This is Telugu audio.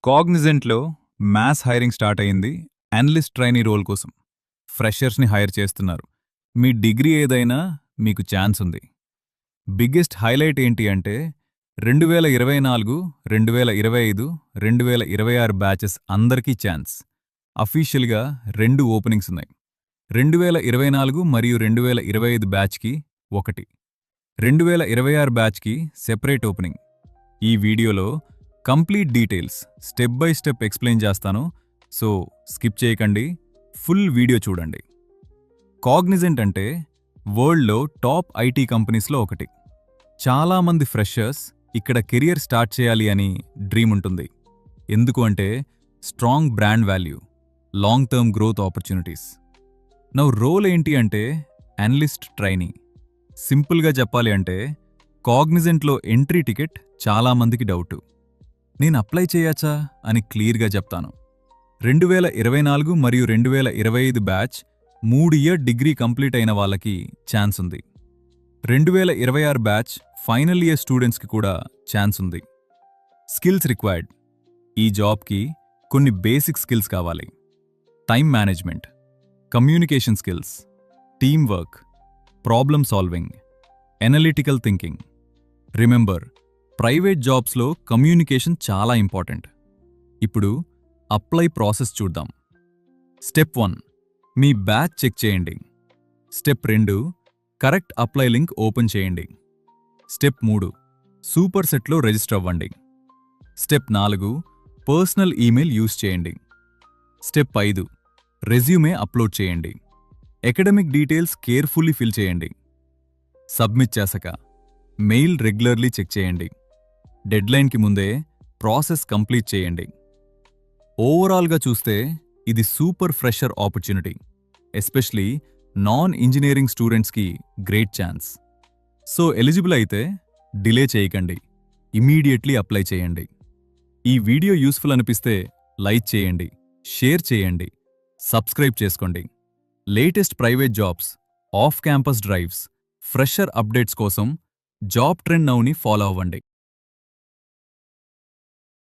కాగ్నిజెంట్లో మాస్ హైరింగ్ స్టార్ట్ అయింది. అనలిస్ట్ ట్రైనీ రోల్ కోసం ఫ్రెషర్స్ని హైర్ చేస్తున్నారు. మీ డిగ్రీ ఏదైనా మీకు ఛాన్స్ ఉంది. బిగ్గెస్ట్ హైలైట్ ఏంటి అంటే 2024, 2025, 2026 బ్యాచెస్ అందరికీ ఛాన్స్. అఫీషియల్గా 2 ఓపెనింగ్స్ ఉన్నాయి. 2024 మరియు 2025 బ్యాచ్కి ఒకటి, 2026 బ్యాచ్కి సెపరేట్ ఓపెనింగ్. ఈ వీడియోలో complete details step by step explain చేస్తాను, సో స్కిప్ చేయకండి, ఫుల్ వీడియో చూడండి. కాగ్నిజెంట్ అంటే వరల్డ్లో టాప్ ఐటీ కంపెనీస్లో ఒకటి. చాలామంది ఫ్రెషర్స్ ఇక్కడ కెరియర్ స్టార్ట్ చేయాలి అని డ్రీమ్ ఉంటుంది. ఎందుకు అంటే strong brand value, long term growth opportunities. Now role ఏంటి అంటే అనలిస్ట్ ట్రైనీ. సింపుల్గా చెప్పాలి అంటే కాగ్నిజెంట్లో ఎంట్రీ టికెట్ చాలామందికి డౌటు. నేను అప్లై చేయచ్చా అని క్లియర్గా చెప్తాను. 2024 మరియు 2025 బ్యాచ్ 3 ఇయర్ డిగ్రీ కంప్లీట్ అయిన వాళ్ళకి ఛాన్స్ ఉంది. 2026 బ్యాచ్ ఫైనల్ ఇయర్ స్టూడెంట్స్కి కూడా ఛాన్స్ ఉంది. Skills required. ఈ జాబ్కి కొన్ని బేసిక్ స్కిల్స్ కావాలి. Time management, communication skills, team work, problem solving, analytical thinking. Remember, private జాబ్స్లో కమ్యూనికేషన్ చాలా ఇంపార్టెంట్. ఇప్పుడు అప్లై ప్రాసెస్ చూద్దాం. స్టెప్ 1, మీ బ్యాచ్ చెక్ చేయండి. Step 2, correct apply link open చేయండి. స్టెప్ 3, సూపర్ సెట్లో రిజిస్టర్ అవ్వండి. స్టెప్ 4, పర్సనల్ ఈమెయిల్ యూజ్ చేయండి. స్టెప్ 5, రెజ్యూమే అప్లోడ్ చేయండి. అకాడమిక్ డీటెయిల్స్ కేర్ఫుల్లీ ఫిల్ చేయండి. సబ్మిట్ చేశాక మెయిల్ రెగ్యులర్లీ చెక్ చేయండి. డెడ్లైన్కి ముందే ప్రాసెస్ కంప్లీట్ చేయండి. ఓవరాల్గా చూస్తే ఇది super fresher opportunity, especially non engineering స్టూడెంట్స్కి గ్రేట్ ఛాన్స్. సో ఎలిజిబుల్ అయితే డిలే చేయకండి, ఇమీడియట్లీ అప్లై చేయండి. ఈ వీడియో యూస్ఫుల్ అనిపిస్తే లైక్ చేయండి, షేర్ చేయండి, సబ్స్క్రైబ్ చేసుకోండి. Latest private jobs, off campus drives, fresher updates కోసం జాబ్ ట్రెండ్ నౌని ఫాలో అవ్వండి.